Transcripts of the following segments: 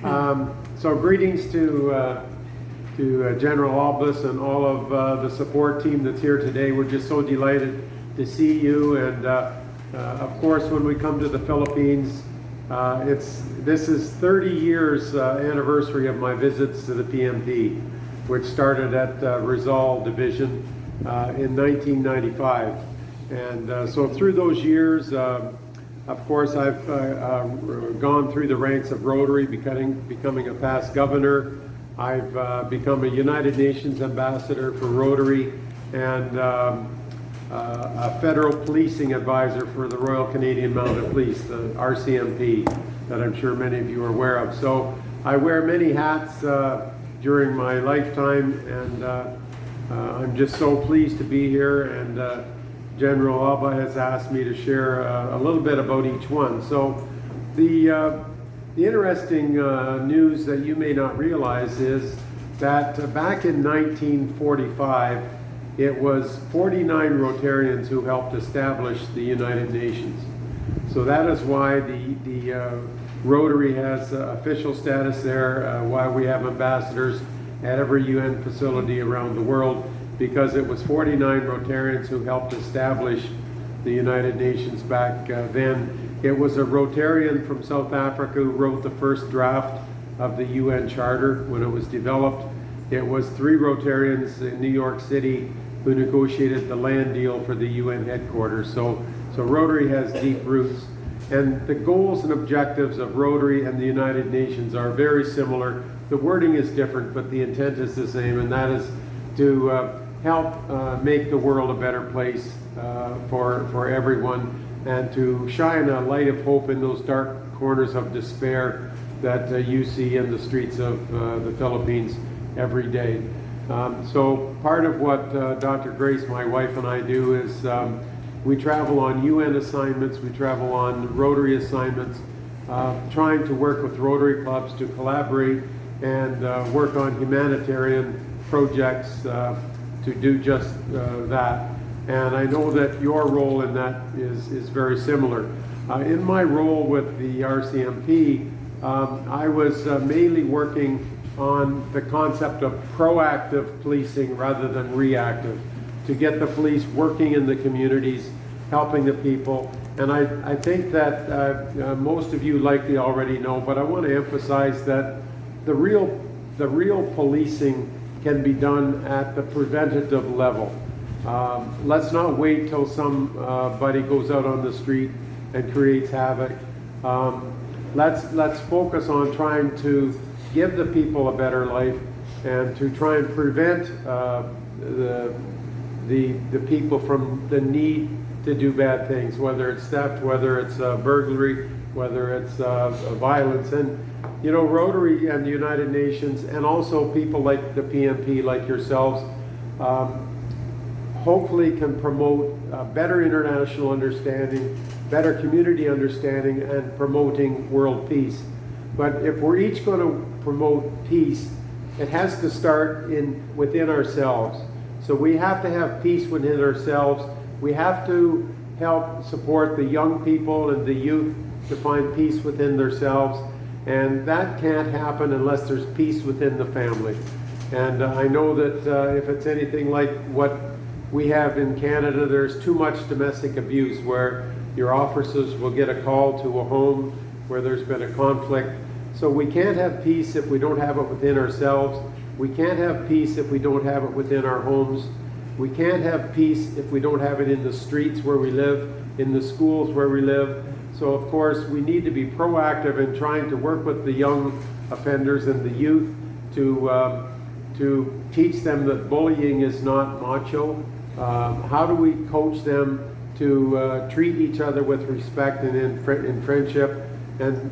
So greetings to General Albus and all of the support team that's here today. We're just so delighted to see you, and of course when we come to the Philippines, this is 30 years anniversary of my visits to the PNP, which started at Rizal Division in 1995. And so through those years, of course, I've gone through the ranks of Rotary, becoming a past governor. I've become a United Nations ambassador for Rotary, and a federal policing advisor for the Royal Canadian Mounted Police, the RCMP, that I'm sure many of you are aware of. So I wear many hats during my lifetime, and I'm just so pleased to be here. And General Alba has asked me to share a little bit about each one. So the interesting news that you may not realize is that back in 1945, it was 49 Rotarians who helped establish the United Nations. So that is why the Rotary has official status there, why we have ambassadors at every UN facility around the world, because it was 49 Rotarians who helped establish the United Nations back then. It was a Rotarian from South Africa who wrote the first draft of the UN Charter when it was developed. It was 3 Rotarians in New York City who negotiated the land deal for the UN headquarters. So Rotary has deep roots. And the goals and objectives of Rotary and the United Nations are very similar. The wording is different, but the intent is the same, and that is to help make the world a better place for everyone, and to shine a light of hope in those dark corners of despair that you see in the streets of the Philippines every day. So part of what Dr. Grace, my wife, and I do is we travel on UN assignments, we travel on Rotary assignments, trying to work with Rotary clubs to collaborate and work on humanitarian projects to do just that. And I know that your role in that is very similar. In my role with the RCMP, I was mainly working on the concept of proactive policing rather than reactive, to get the police working in the communities, helping the people. And I think that most of you likely already know, but I want to emphasize that the real policing can be done at the preventative level. Let's not wait till somebody goes out on the street and creates havoc. Let's focus on trying to give the people a better life, and to try and prevent the people from the need to do bad things, whether it's theft, whether it's burglary, whether it's violence. And you know, Rotary and the United Nations, and also people like the PNP, like yourselves, hopefully can promote better international understanding, better community understanding, and promoting world peace. But if we're each going to promote peace, it has to start within ourselves. So we have to have peace within ourselves. We have to help support the young people and the youth to find peace within themselves. And that can't happen unless there's peace within the family. And I know that if it's anything like what we have in Canada, there's too much domestic abuse, where your officers will get a call to a home where there's been a conflict. So we can't have peace if we don't have it within ourselves. We can't have peace if we don't have it within our homes. We can't have peace if we don't have it in the streets where we live, in the schools where we live. So of course we need to be proactive in trying to work with the young offenders and the youth to teach them that bullying is not macho. How do we coach them to treat each other with respect and in friendship, and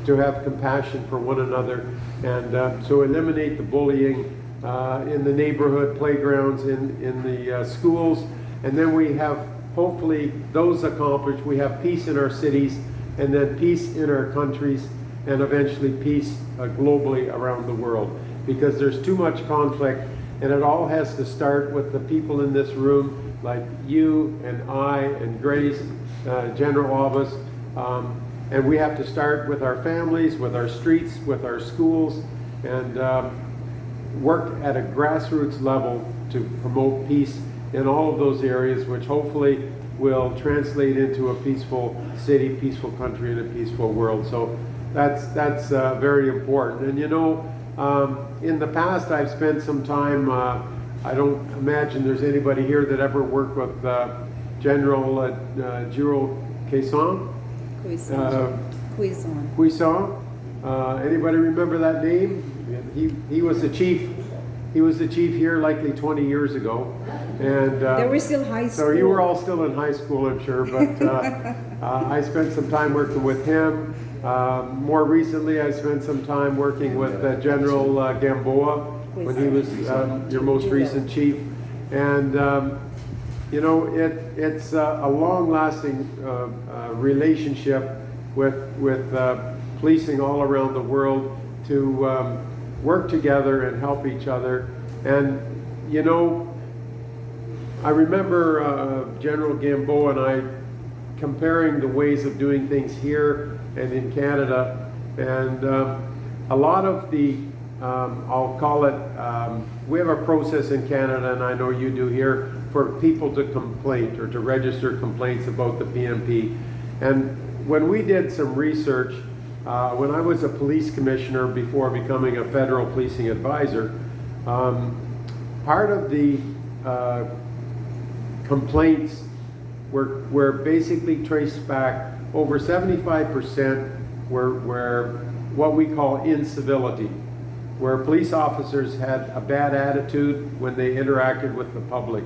to have compassion for one another, and so eliminate the bullying in the neighborhood playgrounds, in the schools. And then we have, hopefully those accomplished, we have peace in our cities, and then peace in our countries, and eventually peace globally around the world. Because there's too much conflict, and it all has to start with the people in this room, like you and I and Grace, General Albus, And we have to start with our families, with our streets, with our schools, and work at a grassroots level to promote peace in all of those areas, which hopefully will translate into a peaceful city, peaceful country, and a peaceful world. So that's very important. And you know, in the past I've spent some time, I don't imagine there's anybody here that ever worked with General Giro Quezon. Quezon. Anybody remember that name? He was the chief. He was the chief here likely 20 years ago. And they were still high school. So you were all still in high school, I'm sure. But I spent some time working with him. More recently, I spent some time working with General Gamboa when he was your most recent chief. And you know, it's a long-lasting relationship with policing all around the world to work together and help each other. And you know, I remember General Gamboa and I comparing the ways of doing things here and in Canada, and a lot of the I'll call it, we have a process in Canada, and I know you do here, for people to complain or to register complaints about the PNP. And when we did some research, when I was a police commissioner before becoming a federal policing advisor, part of the complaints were basically traced back. Over 75% were what we call incivility, where police officers had a bad attitude when they interacted with the public.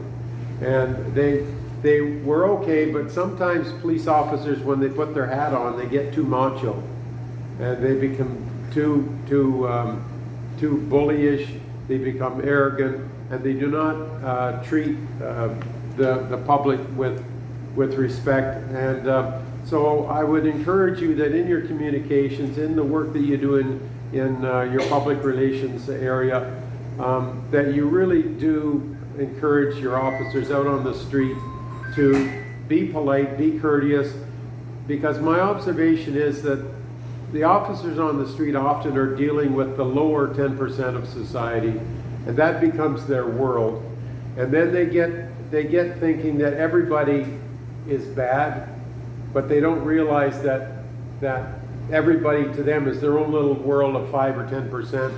And they were okay, but sometimes police officers, when they put their hat on, they get too macho, and they become too bullyish. They become arrogant, and they do not treat the public with respect. And so I would encourage you that in your communications, in the work that you do in your public relations area, that you really do encourage your officers out on the street to be polite, be courteous, because my observation is that the officers on the street often are dealing with the lower 10% of society, and that becomes their world. And then they get thinking that everybody is bad, but they don't realize that everybody to them is their own little world of 5 or 10%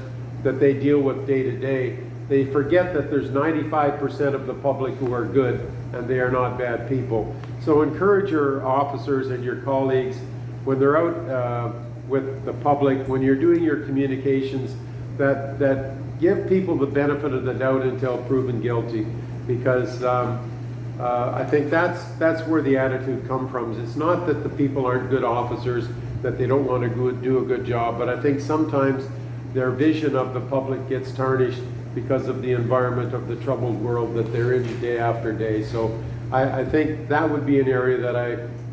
that they deal with day to day. They forget that there's 95% of the public who are good, and they are not bad people. So encourage your officers and your colleagues when they're out with the public, when you're doing your communications, that give people the benefit of the doubt until proven guilty, because I think that's where the attitude comes from. It's not that the people aren't good officers, that they don't want to do a good job, but I think sometimes their vision of the public gets tarnished because of the environment of the troubled world that they're in day after day. So I think that would be an area that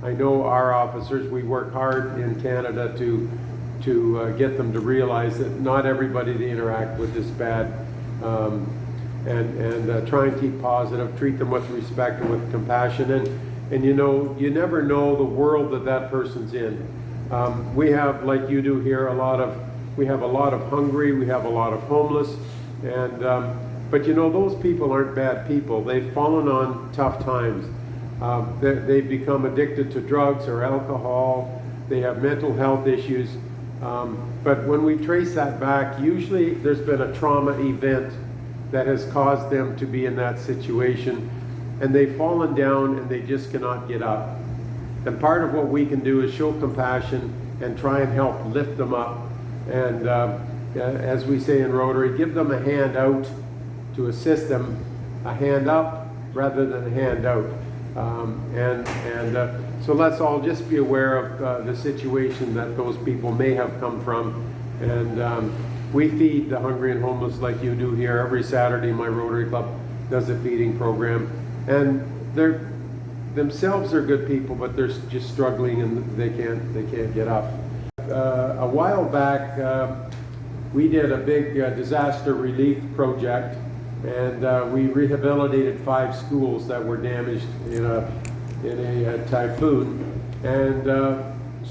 I know our officers, we work hard in Canada to get them to realize that not everybody they interact with is bad, and try and keep positive, treat them with respect and with compassion. And you know, you never know the world that person's in. We have, like you do here, we have a lot of hungry, we have a lot of homeless, and but you know, those people aren't bad people. They've fallen on tough times. They've become addicted to drugs or alcohol. They have mental health issues. But when we trace that back, usually there's been a trauma event that has caused them to be in that situation, and they've fallen down and they just cannot get up. And part of what we can do is show compassion and try and help lift them up. And as we say in Rotary, give them a hand out to assist them, a hand up rather than a hand out. So let's all just be aware of the situation that those people may have come from. And we feed the hungry and homeless like you do here. Every Saturday my Rotary Club does a feeding program. And they're themselves are good people, but they're just struggling and they can't get up. A while back, we did a big disaster relief project, and we rehabilitated 5 schools that were damaged in a typhoon. And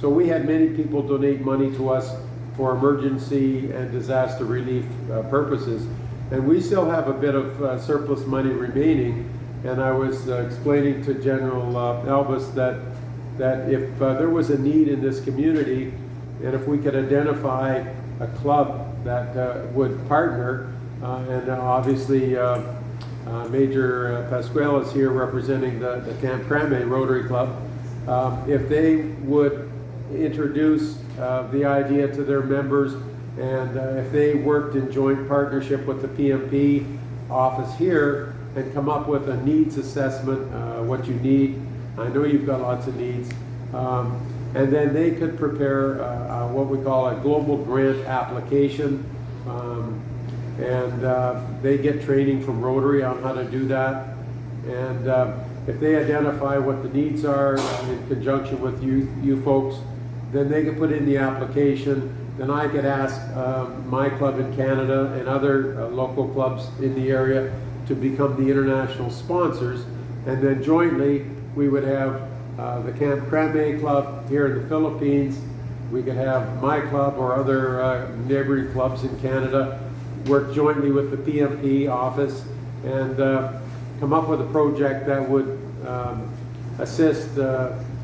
So we had many people donate money to us for emergency and disaster relief purposes. And we still have a bit of surplus money remaining. And I was explaining to General Elvis that if there was a need in this community, and if we could identify a club that would partner, and obviously Major Pasquale is here representing the Camp Crame Rotary Club, if they would introduce the idea to their members, and if they worked in joint partnership with the PNP office here and come up with a needs assessment, what you need. I know you've got lots of needs. And then they could prepare what we call a global grant application. And they get training from Rotary on how to do that. And if they identify what the needs are in conjunction with you folks, then they can put in the application. Then I could ask my club in Canada and other local clubs in the area to become the international sponsors. And then jointly, we would have the Camp Crame Club here in the Philippines. We could have my club or other neighboring clubs in Canada work jointly with the PNP office and come up with a project that would assist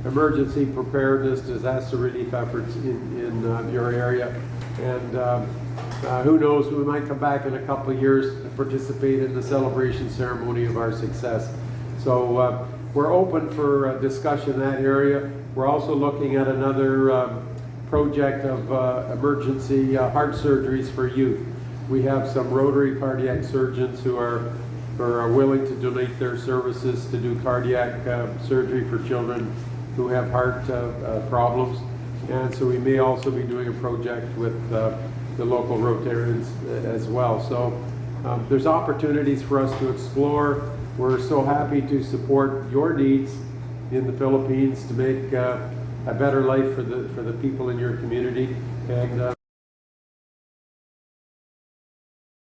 emergency preparedness, disaster relief efforts in your area. And who knows, we might come back in a couple of years to participate in the celebration ceremony of our success. So we're open for discussion in that area. We're also looking at another project of emergency heart surgeries for youth. We have some Rotary cardiac surgeons who are willing to donate their services to do cardiac surgery for children who have heart problems. And so we may also be doing a project with the local Rotarians as well. So there's opportunities for us to explore. We're so happy to support your needs in the Philippines to make a better life for the people in your community. And